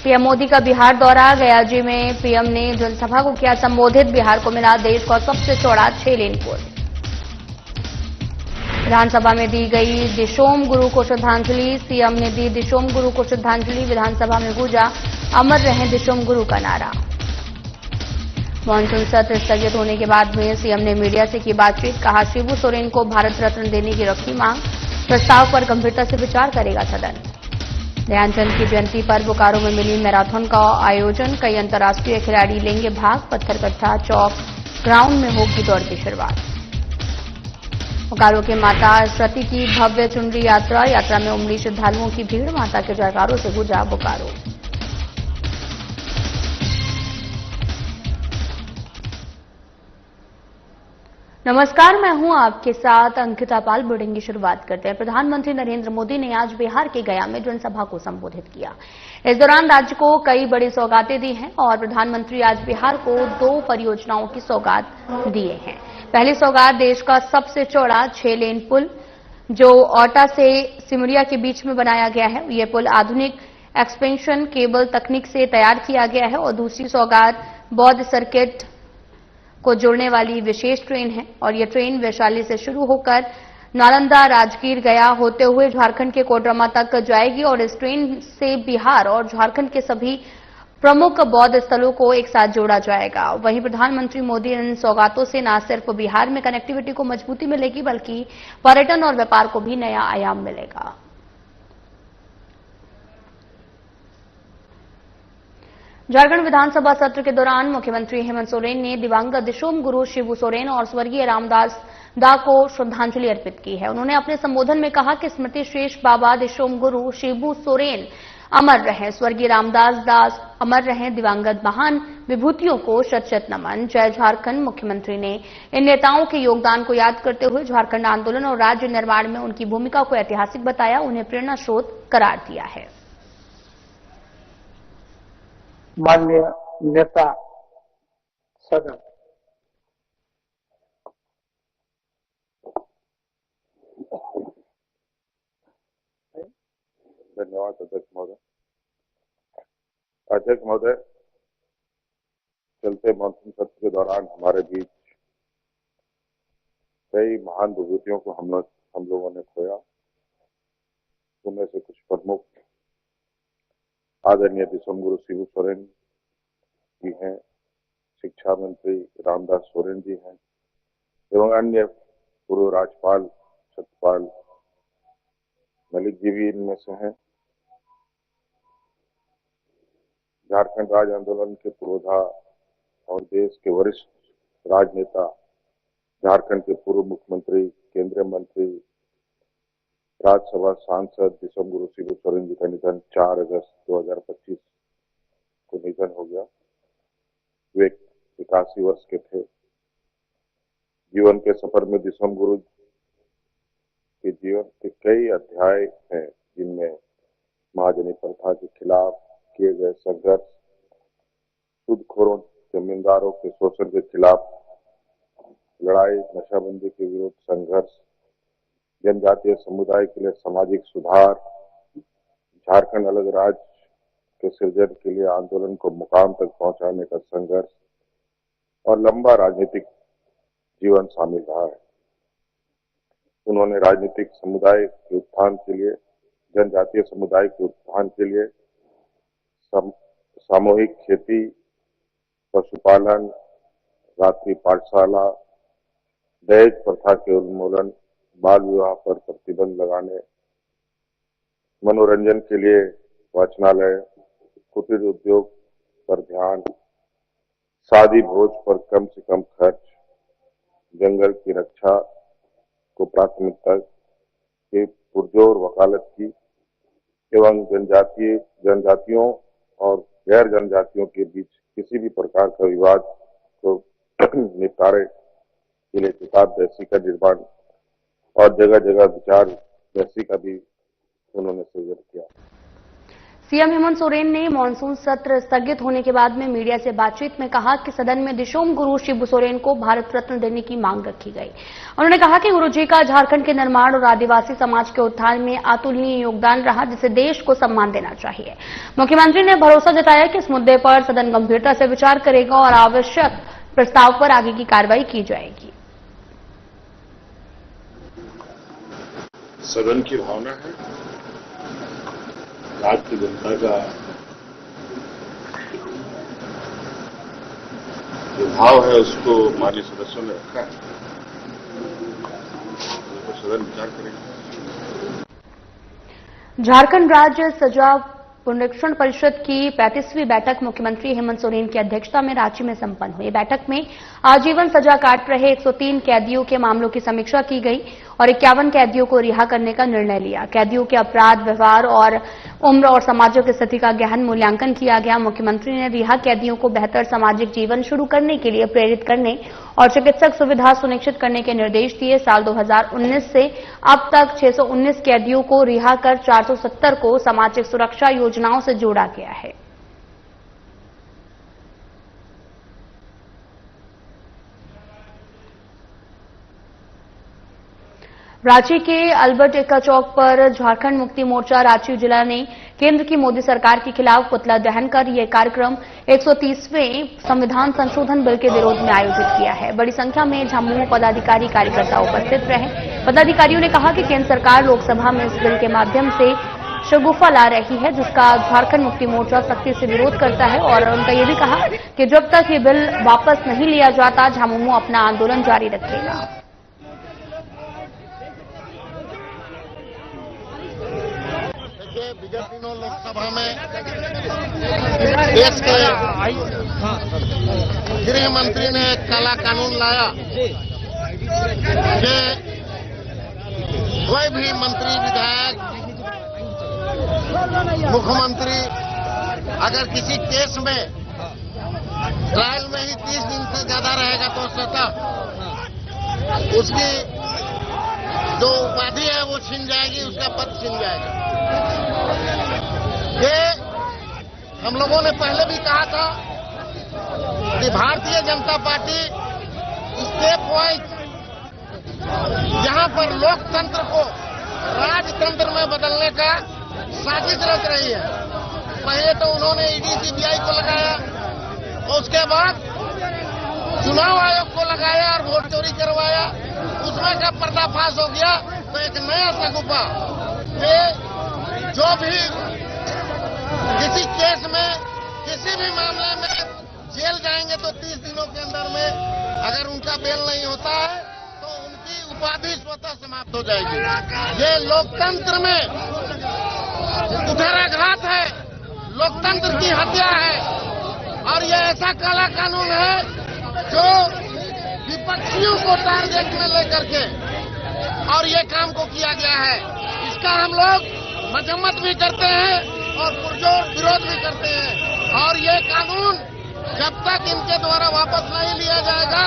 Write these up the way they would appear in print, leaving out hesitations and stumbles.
PM Modi का बिहार दौरा। गयाजी में पीएम ने जनसभा को किया संबोधित। बिहार को मिला देश का सबसे चौड़ा 6 लेन पुल। विधानसभा में दी गई दिशोम गुरु को श्रद्धांजलि। सीएम ने दी दिशोम गुरु को श्रद्धांजलि। विधानसभा में गूंजा अमर रहें दिशोम गुरु का नारा। मानसून सत्र स्थगित होने के बाद में सीएम ने मीडिया से की बातचीत। कहा, शिबू सोरेन को भारत रत्न देने की रखी मांग। प्रस्ताव पर गंभीरता से विचार करेगा सदन। ध्यानचंद की जयंती पर बोकारो में मिली मैराथन का आयोजन। कई अंतर्राष्ट्रीय खिलाड़ी लेंगे भाग। पत्थरकट्टा चौक ग्राउंड में होगी दौड़ की शुरुआत। बोकारो के माता सती की भव्य चुनरी यात्रा। यात्रा में उमड़ी श्रद्धालुओं की भीड़। माता के जयकारों से गूंजा बोकारो। नमस्कार, मैं हूं आपके साथ अंकिता पाल। बुलेटिन की शुरुआत करते हैं। प्रधानमंत्री नरेंद्र मोदी ने आज बिहार के गया में जनसभा को संबोधित किया। इस दौरान राज्य को कई बड़ी सौगातें दी हैं और प्रधानमंत्री आज बिहार को 2 परियोजनाओं की सौगात दिए हैं। पहली सौगात देश का सबसे चौड़ा 6 लेन पुल जो ओटा से सिमरिया के बीच में बनाया गया है। यह पुल आधुनिक एक्सपेंशन केबल तकनीक से तैयार किया गया है और दूसरी सौगात बौद्ध सर्किट को जोड़ने वाली विशेष ट्रेन है और यह ट्रेन वैशाली से शुरू होकर नालंदा, राजगीर, गया होते हुए झारखंड के कोडरमा तक जाएगी और इस ट्रेन से बिहार और झारखंड के सभी प्रमुख बौद्ध स्थलों को एक साथ जोड़ा जाएगा। वहीं प्रधानमंत्री मोदी इन सौगातों से न सिर्फ बिहार में कनेक्टिविटी को मजबूती मिलेगी बल्कि पर्यटन और व्यापार को भी नया आयाम मिलेगा। झारखंड विधानसभा सत्र के दौरान मुख्यमंत्री हेमंत सोरेन ने दिवंगत दिशोम गुरु शिबू सोरेन और स्वर्गीय रामदास दा को श्रद्धांजलि अर्पित की है। उन्होंने अपने संबोधन में कहा कि स्मृति श्रेष्ठ बाबा दिशोम गुरु शिबू सोरेन अमर रहें, स्वर्गीय रामदास दास अमर रहें, दिवंगत महान विभूतियों को शत शत नमन। जय झारखंड। मुख्यमंत्री ने इन नेताओं के योगदान को याद करते हुए झारखंड आंदोलन और राज्य निर्माण में उनकी भूमिका को ऐतिहासिक बताया, उन्हें प्रेरणा स्रोत करार दिया है। माननीय नेता सदन, धन्यवाद अध्यक्ष महोदय। अध्यक्ष महोदय, चलते मानसून सत्र के दौरान हमारे बीच कई महान विभूतियों को हम लोगों ने खोया। उनमें से कुछ प्रमुख आदरणीय दिशोम गुरु शिबू सोरेन जी हैं, शिक्षा मंत्री रामदास सोरेन जी हैं एवं अन्य पूर्व राज्यपाल सत्यपाल मलिक जी भी इनमें से हैं। झारखंड राज्य आंदोलन के पुरोधा और देश के वरिष्ठ राजनेता, झारखंड के पूर्व मुख्यमंत्री, केंद्रीय मंत्री, राज्यसभा सांसद दिशोम गुरु शिबू सोरेन जी का निधन 4 अगस्त 2025 को निधन हो गया। वे 81 वर्ष के थे। जीवन के सफर में दिशोम गुरु के जीवन के कई अध्याय हैं जिनमें महाजनी प्रथा के खिलाफ किए गए संघर्ष, सूदखोरों, जमींदारों के शोषण के खिलाफ लड़ाई, नशाबंदी के विरुद्ध संघर्ष, जनजातीय समुदाय के लिए सामाजिक सुधार, झारखंड अलग राज्य के सृजन के लिए आंदोलन को मुकाम तक पहुंचाने का संघर्ष और लंबा राजनीतिक जीवन शामिल रहा है। उन्होंने राजनीतिक समुदाय के उत्थान के लिए, जनजातीय समुदाय के उत्थान के लिए सामूहिक खेती, पशुपालन, रात्रि पाठशाला, दहेज प्रथा के उन्मूलन, बाल विवाह पर प्रतिबंध लगाने, मनोरंजन के लिए वाचनालय, कुटीर उद्योग पर ध्यान, शादी भोज पर कम से कम खर्च, जंगल की रक्षा को प्राथमिकता की पुरजोर वकालत की एवं जनजातियों और गैर जनजातियों के बीच किसी भी प्रकार का विवाद को निपटारे के लिए किताब दहसी का निर्माण और जगह जगह विचार दहसी का भी उन्होंने सृजन किया। सीएम हेमंत सोरेन ने मानसून सत्र स्थगित होने के बाद में मीडिया से बातचीत में कहा कि सदन में दिशोम गुरु शिबू सोरेन को भारत रत्न देने की मांग रखी गई। उन्होंने कहा कि गुरु जी का झारखंड के निर्माण और आदिवासी समाज के उत्थान में अतुलनीय योगदान रहा, जिसे देश को सम्मान देना चाहिए। मुख्यमंत्री ने भरोसा जताया कि इस मुद्दे पर सदन गंभीरता से विचार करेगा और आवश्यक प्रस्ताव पर आगे की कार्रवाई की जाएगी। सदन की भावना है, राज्य की जनता का जो भाव है उसको माननीय सदस्यों ने रखा है, तो सदन विचार करेगा। झारखंड राज्य सजा पुनरीक्षण परिषद की 35वीं बैठक मुख्यमंत्री हेमंत सोरेन की अध्यक्षता में रांची में संपन्न हुई। बैठक में आजीवन सजा काट रहे 103 कैदियों के मामलों की समीक्षा की गई और 51 कैदियों को रिहा करने का निर्णय लिया। कैदियों के अपराध, व्यवहार और उम्र और सामाजिक स्थिति का गहन मूल्यांकन किया गया। मुख्यमंत्री ने रिहा कैदियों को बेहतर सामाजिक जीवन शुरू करने के लिए प्रेरित करने और चिकित्सक सुविधा सुनिश्चित करने के निर्देश दिए। साल 2019 से अब तक 619 कैदियों को रिहा कर 470 को सामाजिक सुरक्षा योजनाओं से जोड़ा गया है। रांची के अल्बर्ट एक्का चौक पर झारखंड मुक्ति मोर्चा रांची जिला ने केंद्र की मोदी सरकार के खिलाफ पुतला दहन कर यह कार्यक्रम 130वें संविधान संशोधन बिल के विरोध में आयोजित किया है। बड़ी संख्या में झामुमो पदाधिकारी कार्यकर्ता उपस्थित रहे। पदाधिकारियों ने कहा कि केंद्र सरकार लोकसभा में इस बिल के माध्यम से शगुफा ला रही है, जिसका झारखंड मुक्ति मोर्चा सख्ती से विरोध करता है और उनका यह भी कहा कि जब तक ये बिल वापस नहीं लिया जाता, झामुमो अपना आंदोलन जारी रखेगा। विगत दिनों लोकसभा में देश के गृह मंत्री ने एक काला कानून लाया कि कोई भी मंत्री, विधायक, मुख्यमंत्री अगर किसी केस में ट्रायल में ही 30 दिन से ज्यादा रहेगा तो सजा, उसकी जो उपाधि है वो छीन जाएगी, उसका पद छीन जाएगा। ये हम लोगों ने पहले भी कहा था कि Bharatiya Janata party step wise जहां पर लोकतंत्र को राजतंत्र में बदलने का साजिश रच रही है। पहले तो उन्होंने ईडी सीबीआई को लगाया और उसके बाद चुनाव आयोग को लगाया और वोट चोरी करवाया, उसमें का पर्दाफाश हो गया तो एक नया सगुफा ये जो भी किसी केस में, किसी भी मामले में जेल जाएंगे तो 30 दिनों के अंदर में अगर उनका बेल नहीं होता है तो उनकी उपाधि स्वतः समाप्त हो जाएगी। ये लोकतंत्र में कुठाराघात है, लोकतंत्र की हत्या है और ये ऐसा काला कानून है जो विपक्षियों को टारगेट में लेकर के और ये काम को किया गया है। इसका हम लोग मजम्मत भी करते हैं और पुरजोर विरोध भी करते हैं और ये कानून जब तक इनके द्वारा वापस नहीं लिया जाएगा,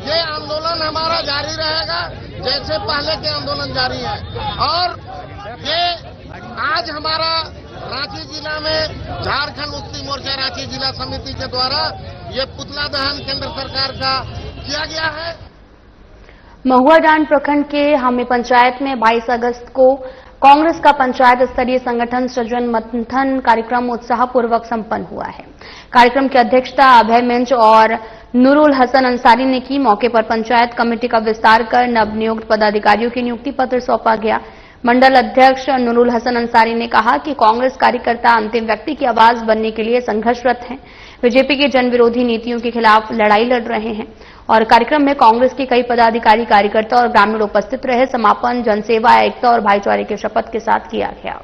ये आंदोलन हमारा जारी रहेगा जैसे पहले के आंदोलन जारी है। और ये आज हमारा रांची जिला में झारखंड मुक्ति मोर्चा रांची जिला समिति के द्वारा ये पुतला दहन केंद्र सरकार का किया गया है। महुआडांड प्रखंड के हामी पंचायत में 22 अगस्त को कांग्रेस का पंचायत स्तरीय संगठन सृजन मंथन कार्यक्रम उत्साहपूर्वक संपन्न हुआ है। कार्यक्रम की अध्यक्षता अभय मिंज और नूरुल हसन अंसारी ने की। मौके पर पंचायत कमेटी का विस्तार कर नवनियुक्त पदाधिकारियों की नियुक्ति पत्र सौंपा गया। मंडल अध्यक्ष नूरुल हसन अंसारी ने कहा कि कांग्रेस कार्यकर्ता अंतिम व्यक्ति की आवाज बनने के लिए संघर्षरत हैं। बीजेपी की जन विरोधी नीतियों के खिलाफ लड़ाई लड़ रहे हैं और कार्यक्रम में कांग्रेस के कई पदाधिकारी, कार्यकर्ता और ग्रामीण उपस्थित रहे। समापन जनसेवा, एकता और भाईचारे के शपथ के साथ किया गया।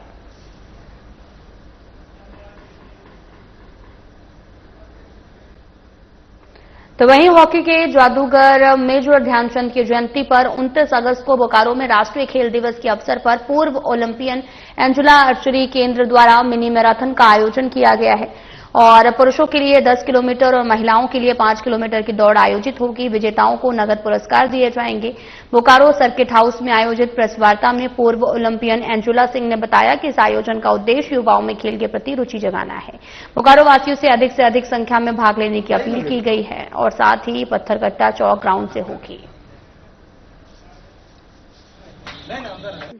तो वहीं हॉकी के जादूगर मेजर ध्यानचंद की जयंती पर 29 अगस्त को बोकारो में राष्ट्रीय खेल दिवस के अवसर पर पूर्व ओलंपियन एंजुला आर्चरी केंद्र द्वारा मिनी मैराथन का आयोजन किया गया है। और पुरुषों के लिए 10 किलोमीटर और महिलाओं के लिए 5 किलोमीटर की दौड़ आयोजित होगी। विजेताओं को नगद पुरस्कार दिए जाएंगे। बोकारो सर्किट हाउस में आयोजित प्रेस वार्ता में पूर्व ओलंपियन एंजुला सिंह ने बताया कि इस आयोजन का उद्देश्य युवाओं में खेल के प्रति रुचि जगाना है। बोकारो वासियों से अधिक संख्या में भाग लेने की अपील की गई है और साथ ही पत्थरकट्टा चौक ग्राउंड से होगी।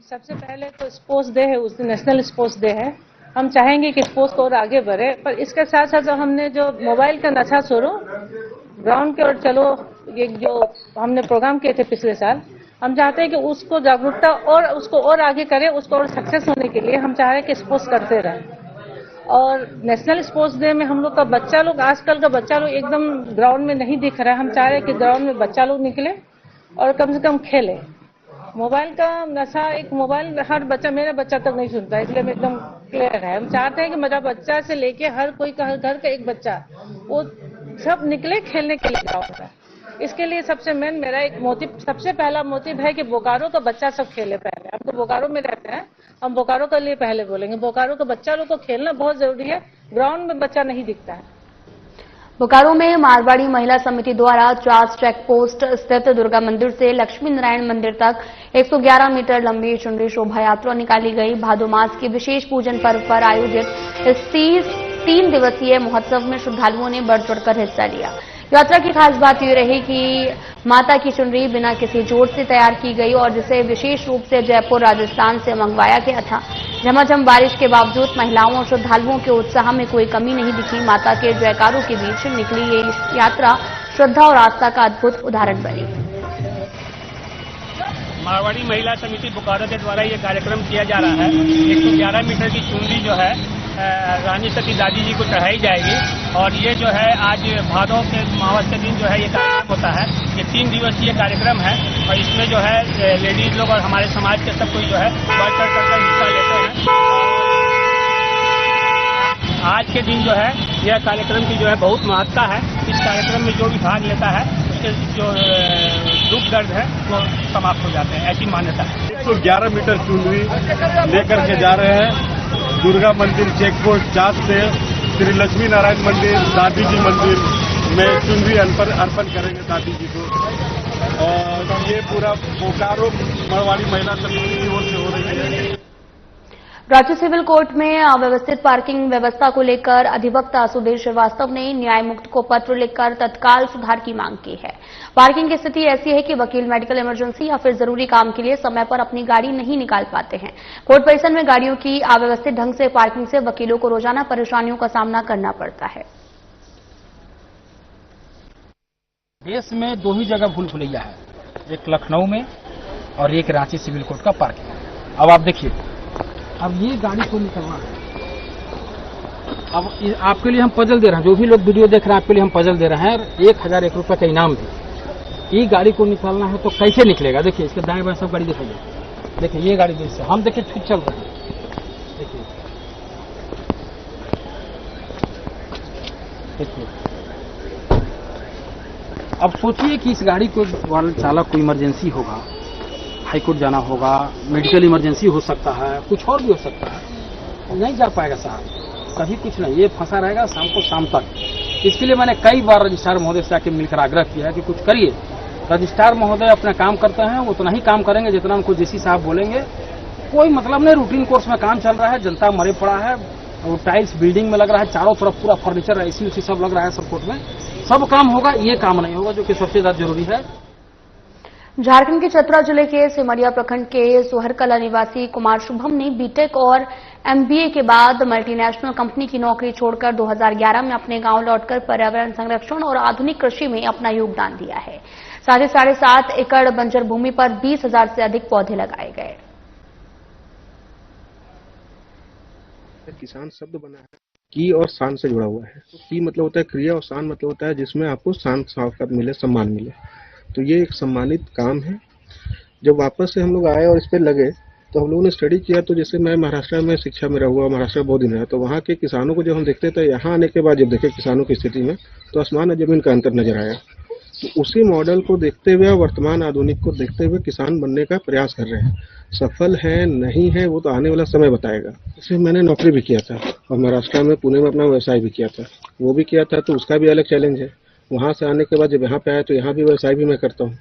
सबसे पहले तो स्पोर्ट्स डे है, उस दिन नेशनल स्पोर्ट्स डे है। हम चाहेंगे कि स्पोर्ट्स को और आगे बढ़े, पर इसके साथ साथ हमने जो मोबाइल का नशा छोड़ो, ग्राउंड की ओर चलो, ये जो हमने प्रोग्राम किए थे पिछले साल, हम चाहते हैं कि उसको जागरूकता और उसको और आगे करें। उसको और सक्सेस होने के लिए हम चाह रहे हैं कि स्पोर्ट्स करते रहें। और नेशनल स्पोर्ट्स डे में हम लोग का बच्चा लोग, आजकल का बच्चा लोग एकदम ग्राउंड में नहीं दिख रहा है। हम चाह रहे हैं कि ग्राउंड में बच्चा लोग निकले और कम से कम खेले। मोबाइल का नशा, एक मोबाइल हर बच्चा, मेरा बच्चा तक नहीं सुनता, इसलिए मैं एकदम क्लियर है। हम चाहते हैं कि मेरा बच्चा से लेके हर कोई का, हर घर का एक बच्चा, वो सब निकले खेलने के लिए ग्राउंड में। इसके लिए सबसे मेन मेरा एक मोटिव, सबसे पहला मोटिव है कि बोकारो का बच्चा सब खेले पहले। हम तो बोकारो में रहते हैं, हम बोकारो के लिए पहले बोलेंगे। बोकारो का बच्चा लोग को खेलना बहुत जरूरी है। ग्राउंड में बच्चा नहीं दिखता है। बोकारो में मारवाड़ी महिला समिति द्वारा चास चेक पोस्ट स्थित दुर्गा मंदिर से लक्ष्मी नारायण मंदिर तक 111 मीटर लंबी चुनरी शोभा यात्रा निकाली गई। भादो मास के विशेष पूजन पर्व पर आयोजित इस 3 दिवसीय महोत्सव में श्रद्धालुओं ने बढ़ चढ़कर हिस्सा लिया। यात्रा की खास बात यह रही कि माता की चुनरी बिना किसी जोड़ से तैयार की गई और जिसे विशेष रूप से जयपुर राजस्थान से मंगवाया गया था। झमाझम बारिश के बावजूद महिलाओं और श्रद्धालुओं के उत्साह में कोई कमी नहीं दिखी। माता के जयकारों के बीच निकली ये यात्रा श्रद्धा और आस्था का अद्भुत उदाहरण बनी। मारवाड़ी महिला समिति बोकारो के द्वारा ये कार्यक्रम किया जा रहा है। 111 मीटर की चुनरी जो है रानी सती दादी जी को चढ़ाई जाएगी और ये जो है आज भादों के मावस के दिन जो है ये कार्यक्रम होता है। ये 3 दिवसीय कार्यक्रम है और इसमें जो है लेडीज लोग और हमारे समाज के सब कोई जो है बढ़ चढ़ कर हिस्सा लेते हैं। आज के दिन जो है यह कार्यक्रम की जो है बहुत महत्ता है। इस कार्यक्रम में जो भी भाग लेता है उसके जो दुख दर्द है वो समाप्त हो जाते हैं, ऐसी मान्यता है। 111 मीटर चुनरी लेकर के जा रहे हैं दुर्गा मंदिर चेक पोस्ट चास से श्री लक्ष्मी नारायण मंदिर, दादी जी मंदिर में चुनरी अर्पण करेंगे दादी जी को। और ये पूरा बोकारो मारवाड़ी महिला समिति की ओर से हो रही है। राज्य सिविल कोर्ट में अव्यवस्थित पार्किंग व्यवस्था को लेकर अधिवक्ता सुधीर श्रीवास्तव ने न्यायमुक्त को पत्र लिखकर तत्काल सुधार की मांग की है। पार्किंग की स्थिति ऐसी है कि वकील मेडिकल इमरजेंसी या फिर जरूरी काम के लिए समय पर अपनी गाड़ी नहीं निकाल पाते हैं। कोर्ट परिसर में गाड़ियों की अव्यवस्थित ढंग से पार्किंग से वकीलों को रोजाना परेशानियों का सामना करना पड़ता है। देश में 2 ही जगह भूल भुलैया है, एक लखनऊ में और एक रांची सिविल कोर्ट का पार्किंग। अब आप देखिए, अब ये गाड़ी को निकलना है। अब आपके लिए हम पजल दे रहे हैं, जो भी लोग वीडियो देख रहे हैं आपके लिए हम पजल दे रहे हैं। 1001 रुपये का इनाम भी। ये गाड़ी को निकालना है तो कैसे निकलेगा? देखिए इसके दाएं बाएं सब गाड़ी दिखाइए। देखिए ये गाड़ी जैसे हम देखिए ठीक चल रहे हैं। देखिए देखिए, अब सोचिए कि इस गाड़ी को वाले चालक को इमरजेंसी होगा, हाईकोर्ट जाना होगा, मेडिकल इमरजेंसी हो सकता है, कुछ और भी हो सकता है, नहीं जा पाएगा साहब, कभी कुछ नहीं, ये फंसा रहेगा शाम तक। इसके लिए मैंने कई बार रजिस्ट्रार महोदय से आके मिलकर आग्रह किया कि कुछ करिए। रजिस्ट्रार महोदय अपना काम करते हैं, उतना ही काम करेंगे जितना उनको जेसी साहब बोलेंगे। कोई मतलब नहीं, रूटीन कोर्स में काम चल रहा है, जनता मरे पड़ा है, और टाइल्स बिल्डिंग में लग रहा है, चारों तरफ पूरा फर्नीचर एसी उसी सब लग रहा है, सब कोर्ट में सब काम होगा, ये काम नहीं होगा, जो कि सबसे ज्यादा जरूरी है। झारखंड के चतरा जिले के सिमरिया प्रखंड के सोहरकला निवासी कुमार शुभम ने बीटेक और एमबीए के बाद मल्टीनेशनल कंपनी की नौकरी छोड़कर 2011 में अपने गांव लौटकर पर्यावरण संरक्षण और आधुनिक कृषि में अपना योगदान दिया है। साथ ही 7.5 एकड़ बंजर भूमि पर 20,000 से अधिक पौधे लगाए गए। किसान शब्द बना है, की और शान से जुड़ा हुआ है। की मतलब होता है क्रिया और शान मतलब होता है जिसमें आपको शान सावकात मिले, सम्मान मिले। तो ये एक सम्मानित काम है। जब वापस से हम लोग आए और इस पे लगे तो हम लोगों ने स्टडी किया। तो जैसे मैं महाराष्ट्र में शिक्षा में रहा, महाराष्ट्र में बहुत दिन रहा, तो वहाँ के किसानों को जब हम देखते थे, यहाँ आने के बाद जब देखे किसानों की स्थिति में, तो आसमान और जमीन का अंतर नजर आया। तो उसी मॉडल को देखते हुए, वर्तमान आधुनिक को देखते हुए किसान बनने का प्रयास कर रहे हैं। सफल है नहीं है वो तो आने वाला समय बताएगा। इसमें मैंने नौकरी भी किया था। और महाराष्ट्र में पुणे में अपना व्यवसाय भी किया था। वो भी किया था तो उसका भी अलग चैलेंज है। वहाँ से आने के बाद जब यहाँ पे आया तो यहाँ भी व्यवसाय भी मैं करता हूँ,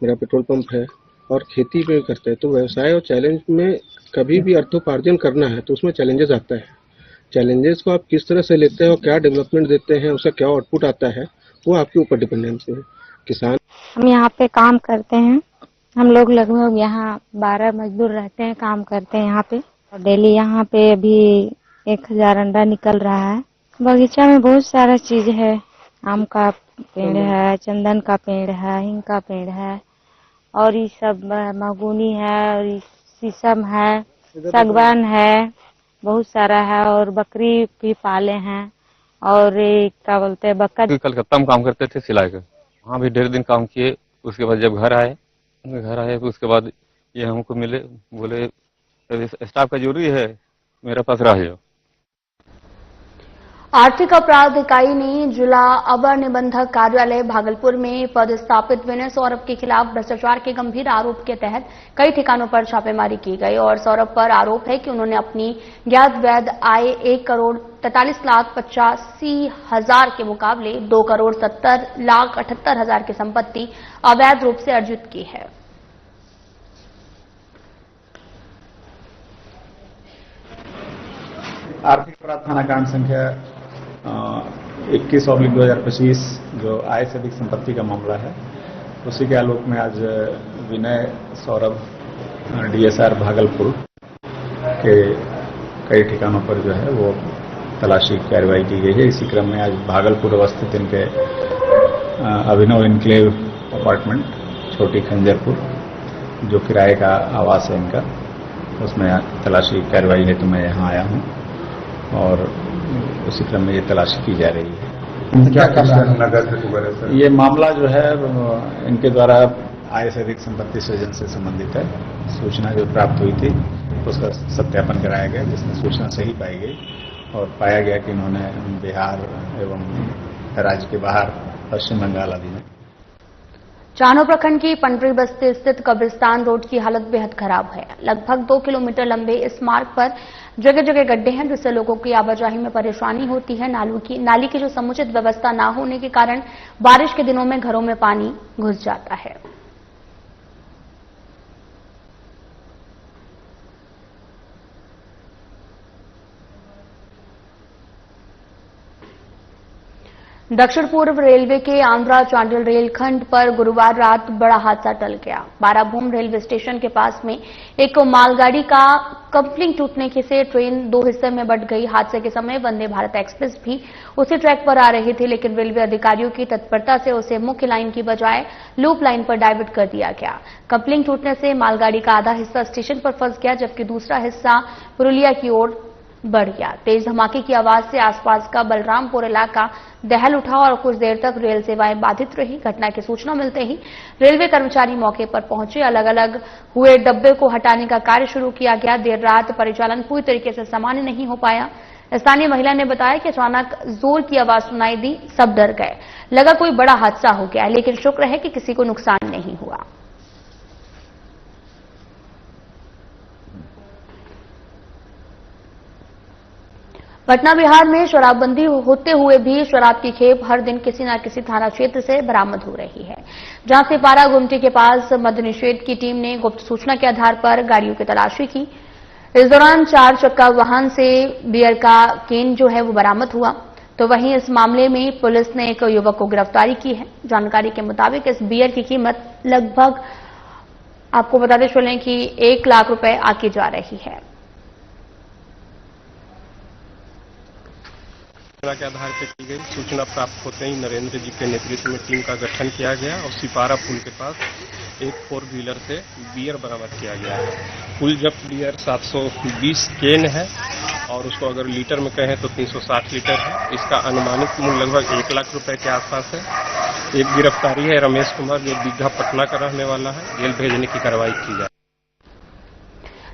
मेरा पेट्रोल पंप है और खेती भी करते हैं। तो व्यवसाय और चैलेंज में कभी भी अर्थोपार्जन करना है तो उसमें चैलेंजेस आता है। चैलेंजेस को आप किस तरह से लेते हैं और क्या डेवलपमेंट देते हैं, उसका क्या आउटपुट आता है, वो आपके ऊपर डिपेंडेंसी है। किसान हम यहाँ पे काम करते हैं, हम लोग लगभग यहाँ 12 मजदूर रहते हैं, काम करते हैं यहाँ पे। और डेली यहाँ पे अभी 1000 अंडा निकल रहा है। बगीचा में बहुत सारा चीज है, आम का पेड़ है, चंदन का पेड़ है, हिंग का पेड़ है और ये सब मगुनी है और ये शीशम है, सागवान है, बहुत सारा है और बकरी भी पाले हैं और ये क्या बोलते हैं बकरी। कलकत्ता में काम करते थे सिलाई का, वहाँ भी 1.5 दिन काम किए। उसके बाद जब घर आए तो उसके बाद ये हमको मिले, बोले स्टाफ का जरूरी है, मेरे पास रह जाओ। आर्थिक अपराध इकाई ने जिला अवर निबंधक कार्यालय भागलपुर में पदस्थापित विनय सौरभ के खिलाफ भ्रष्टाचार के गंभीर आरोप के तहत कई ठिकानों पर छापेमारी की गई और सौरभ पर आरोप है कि उन्होंने अपनी ज्ञात वैध आय 1,43,85,000 के मुकाबले 2,70,78,000 की संपत्ति अवैध रूप से अर्जित की है। आर्थिक अपराध थाना कांड संख्या 21/2025 जो आय से अधिक संपत्ति का मामला है, उसी के आलोक में आज विनय सौरभ डीएसआर भागलपुर के कई ठिकानों पर जो है वो तलाशी कार्रवाई की गई है। इसी क्रम में आज भागलपुर अवस्थित इनके अभिनव इनक्लेव अपार्टमेंट छोटी खंजरपुर जो किराए का आवास है इनका, उसमें तलाशी कार्रवाई है तो मैं यहाँ आया हूँ और उसी क्रम में ये तलाशी की जा रही है। क्या नगर वगैरह सर? ये मामला जो है इनके द्वारा आय से अधिक संपत्ति सृजन से संबंधित है। सूचना जो प्राप्त हुई थी उसका सत्यापन कराया गया, जिसमें सूचना सही पाई गई और पाया गया कि इन्होंने बिहार एवं राज्य के बाहर पश्चिम बंगाल आदि में। चानो प्रखंड की पंडरी बस्ती स्थित कब्रिस्तान रोड की हालत बेहद खराब है। लगभग 2 किलोमीटर लंबे इस मार्ग पर जगह जगह गड्ढे हैं, जिससे लोगों की आवाजाही में परेशानी होती है। नाली की जो समुचित व्यवस्था न होने के कारण बारिश के दिनों में घरों में पानी घुस जाता है। दक्षिण पूर्व रेलवे के आंध्रा चांडिल रेलखंड पर गुरुवार रात बड़ा हादसा टल गया। बाराभूम रेलवे स्टेशन के पास में एक मालगाड़ी का कपलिंग टूटने से ट्रेन 2 हिस्से में बंट गई। हादसे के समय वंदे भारत एक्सप्रेस भी उसी ट्रैक पर आ रही थी, लेकिन रेलवे अधिकारियों की तत्परता से उसे मुख्य लाइन की बजाय लूप लाइन पर डाइवर्ट कर दिया गया। कपलिंग टूटने से मालगाड़ी का आधा हिस्सा स्टेशन पर फंस गया, जबकि दूसरा हिस्सा पुरुलिया की ओर बढ़ गया। तेज धमाके की आवाज से आसपास का बलरामपुर इलाका दहल उठा और कुछ देर तक रेल सेवाएं बाधित रही। घटना की सूचना मिलते ही रेलवे कर्मचारी मौके पर पहुंचे। अलग अलग हुए डब्बे को हटाने का कार्य शुरू किया गया। देर रात परिचालन पूरी तरीके से सामान्य नहीं हो पाया। स्थानीय महिला ने बताया कि अचानक जोर की आवाज सुनाई दी, सब डर गए, लगा कोई बड़ा हादसा हो गया, लेकिन शुक्र है कि किसी को नुकसान नहीं हुआ। पटना बिहार में शराबबंदी होते हुए भी शराब की खेप हर दिन किसी न किसी थाना क्षेत्र से बरामद हो रही है। जहां सिपारा गुमटी के पास मद्य निषेध की टीम ने गुप्त सूचना के आधार पर गाड़ियों की तलाशी की। इस दौरान 4 चक्का वाहन से बियर का केन जो है वो बरामद हुआ। तो वहीं इस मामले में पुलिस ने एक युवक को गिरफ्तारी की है। जानकारी के मुताबिक इस बियर की कीमत लगभग आपको बताते चलें कि 1 लाख रुपए आकी जा रही है। के आधार पर की गई सूचना प्राप्त होते ही नरेंद्र जी के नेतृत्व में टीम का गठन किया गया और सिपारा पुल के पास एक 4 व्हीलर से बियर बरामद किया गया है। कुल जब्त बियर 720 केन है और उसको अगर लीटर में कहें तो 360 लीटर है। इसका अनुमानित मूल्य लगभग 1 लाख रुपए के आसपास है। एक गिरफ्तारी है रमेश कुमार, जो दीघा पटना का रहने वाला है। जेल भेजने की कार्रवाई की जाए।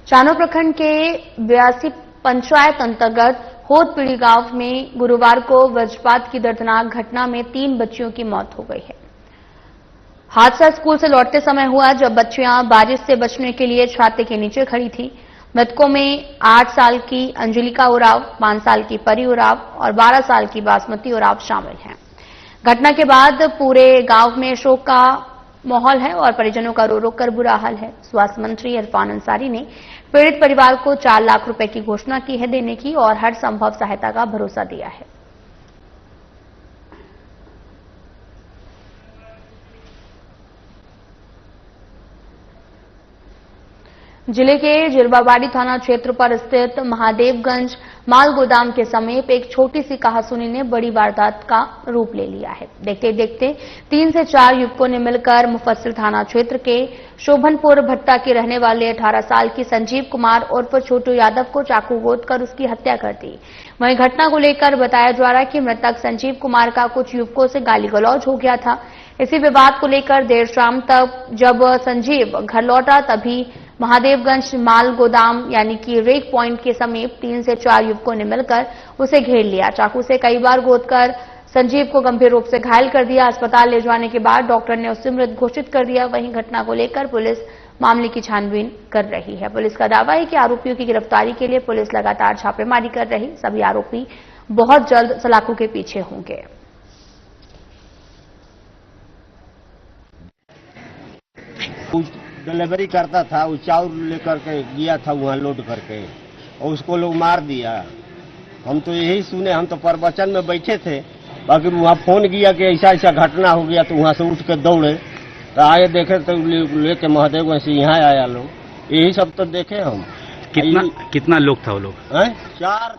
चानो प्रखंड के 82 पंचायत अंतर्गत होदपीड़ी गांव में गुरुवार को वज्रपात की दर्दनाक घटना में 3 बच्चियों की मौत हो गई है। हादसा स्कूल से लौटते समय हुआ, जब बच्चियां बारिश से बचने के लिए छाते के नीचे खड़ी थी। मृतकों में 8 साल की अंजलिका उराव, 5 साल की परी उराव और 12 साल की बासमती उराव शामिल हैं। घटना के बाद पूरे गांव में शोक का माहौल है और परिजनों का रो रो कर बुरा हाल है। स्वास्थ्य मंत्री इरफान अंसारी ने पीड़ित परिवार को 4 लाख रुपए की घोषणा की है देने की और हर संभव सहायता का भरोसा दिया है। जिले के जिरबाबाड़ी थाना क्षेत्र पर स्थित महादेवगंज माल गोदाम के समीप एक छोटी सी कहासुनी ने बड़ी वारदात का रूप ले लिया है। देखते देखते 3 से 4 युवकों ने मिलकर मुफस्सिल थाना क्षेत्र के शोभनपुर भट्टा के रहने वाले 18 साल की संजीव कुमार उर्फ छोटू यादव को चाकू गोदकर उसकी हत्या कर दी। वहीं घटना को लेकर बताया जा रहा है कि मृतक संजीव कुमार का कुछ युवकों से गाली गलौज हो गया था। इसी विवाद को लेकर देर शाम तक जब संजीव घर लौटा तभी महादेवगंज माल गोदाम यानी कि रेक पॉइंट के समीप 3 से 4 युवकों ने मिलकर उसे घेर लिया। चाकू से कई बार गोदकर संजीव को गंभीर रूप से घायल कर दिया। अस्पताल ले जाने के बाद डॉक्टर ने उसे मृत घोषित कर दिया। वहीं घटना को लेकर पुलिस मामले की छानबीन कर रही है। पुलिस का दावा है कि आरोपियों की गिरफ्तारी के लिए पुलिस लगातार छापेमारी कर रही। सभी आरोपी बहुत जल्द सलाखों के पीछे होंगे। डिलीवरी करता था, वो चाउर लेकर के गया था वहाँ लोड करके और उसको लोग मार दिया। हम तो यही सुने, हम तो प्रवचन में बैठे थे, बाकी वहाँ फोन किया कि ऐसा ऐसा घटना हो गया तो वहाँ से उठ के दौड़े तो आए देखे तो लेके महादेवगंज से यहाँ आया लोग। यही सब तो देखे हम। कितना लोग था वो लोग? 4।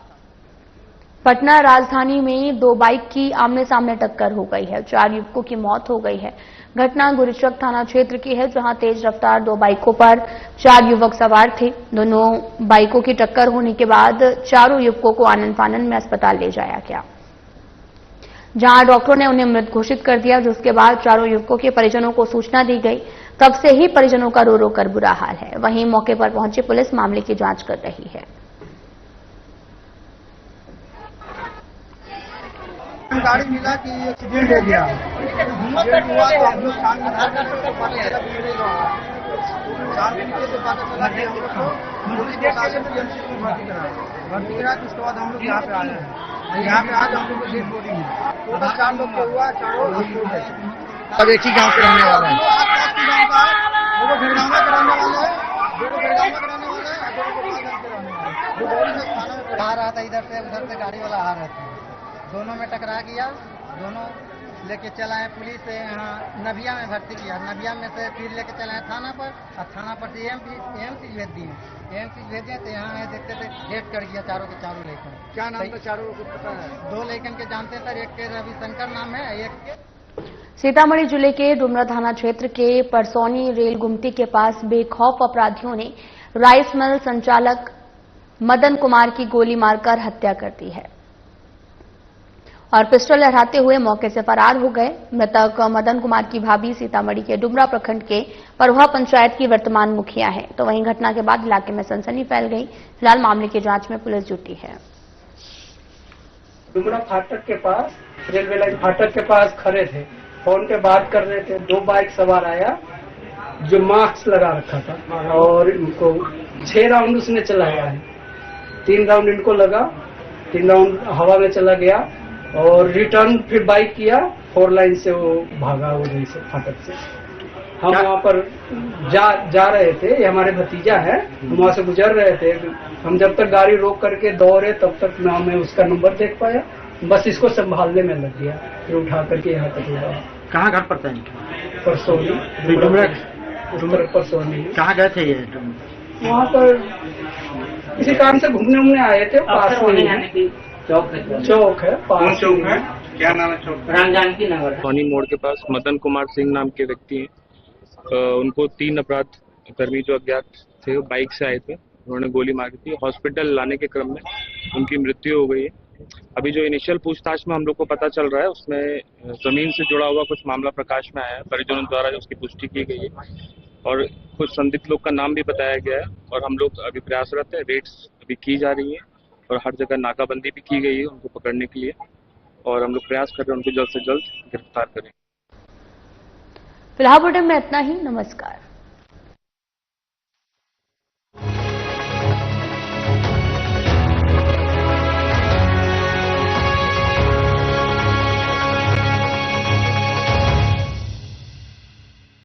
पटना राजधानी में 2 बाइक की आमने सामने टक्कर हो गई है। 4 युवकों की मौत हो गई है। घटना गुरुचक थाना क्षेत्र की है, जहां तेज रफ्तार 2 बाइकों पर 4 युवक सवार थे। दोनों बाइकों की टक्कर होने के बाद चारों युवकों को आनन फानन में अस्पताल ले जाया गया, जहां डॉक्टरों ने उन्हें मृत घोषित कर दिया। जिसके बाद चारों युवकों के परिजनों को सूचना दी गई। तब से ही परिजनों का रो रो कर बुरा हाल है। वहीं मौके पर पहुंची पुलिस मामले की जांच कर रही है। गाड़ी मिला कि एक्सीडेंट हो गया। एक्सीडेंट हुआ तो हम लोग छानबीन करके तो पता चला कि छानबीन के तो पता चला कि हम लोग को पुलिस प्रशासन पीएमसी में भर्ती करा। उसके बाद हम लोग यहाँ पे आए हैं। यहाँ पे आज हम लोग को डेड बॉडी है। टोटल 4 लोग को हुआ, चारों हम लोग हैं। अब एक ही गाँव के रहने वाले हैं। वो घरगामा के रहने वाले हैं, 2 घरगामा के रहने वाले हैं, 2 गोपालगंज के रहने वाले हैं। वो गाड़ी से थाना में आ रहा था, इधर से उधर से गाड़ी वाला आ रहा था, दोनों में टकरा गया। दोनों लेके चला है पुलिस से यहाँ नबिया में भर्ती किया। नबिया में से फिर लेके चला है थाना पर और थाना पर से एएमसी भेज दिए। एएमसी भेजे तो यहाँ है देखते थे डेट कर गया चारों के चारों लेकर। क्या नाम था चारों को पता है? 2 लेकिन के जानते सर, एक के रविशंकर नाम है, एक के। सीतामढ़ी जिले के डुमरा थाना क्षेत्र के परसौनी रेल गुमटी के पास बेखौफ अपराधियों ने राइस मिल संचालक मदन कुमार की गोली मारकर हत्या कर दी है और पिस्टल लहराते हुए मौके से फरार हो गए। मृतक मदन कुमार की भाभी सीतामढ़ी के डुमरा प्रखंड के परवा पंचायत की वर्तमान मुखिया है। तो वहीं घटना के बाद इलाके में सनसनी फैल गई। फिलहाल मामले की जांच में पुलिस जुटी है। डुमरा फाटक के पास, रेलवे लाइन फाटक के पास खड़े थे, फोन पे बात कर रहे थे। 2 बाइक सवार आया जो मास्क लगा रखा था और इनको 6 राउंड उसने चलाया है। 3 राउंड इनको लगा, 3 राउंड हवा में चला गया और रिटर्न फिर बाइक किया। 4 लाइन से वो भागा उधर से फाटक से। हम वहाँ पर जा रहे थे, ये हमारे भतीजा है, हम वहाँ से गुजर रहे थे। हम जब तक गाड़ी रोक करके दौड़े तब तक ना मैं उसका नंबर देख पाया, बस इसको संभालने में लग गया, फिर उठा करके यहाँ तक ले आया। कहाँ घर पड़ता है? परसौनी। परसौनी। कहाँ गए थे ये? वहाँ पर किसी काम से घूमने आए थे, पास में चौक है। कौन चौक है? क्या नाम है चौक? रामजानकी नगर। सोनी मोड़ के पास मदन कुमार सिंह नाम के व्यक्ति हैं। उनको 3 अपराध कर्मी जो अज्ञात थे बाइक से आए थे, उन्होंने गोली मारी थी। हॉस्पिटल लाने के क्रम में उनकी मृत्यु हो गई है। अभी जो इनिशियल पूछताछ में हम लोग को पता चल रहा है उसमें जमीन से जुड़ा हुआ कुछ मामला प्रकाश में आया है। परिजनों द्वारा उसकी पुष्टि की गई है और कुछ संदिग्ध लोग का नाम भी बताया गया है और हम लोग अभी प्रयासरत है। रेड्स अभी की जा रही है और हर जगह नाकाबंदी भी की गई है उनको पकड़ने के लिए और हम लोग प्रयास कर रहे हैं उनको जल्द से जल्द गिरफ्तार करें। फिलहाल बुलेटिन में इतना ही। नमस्कार।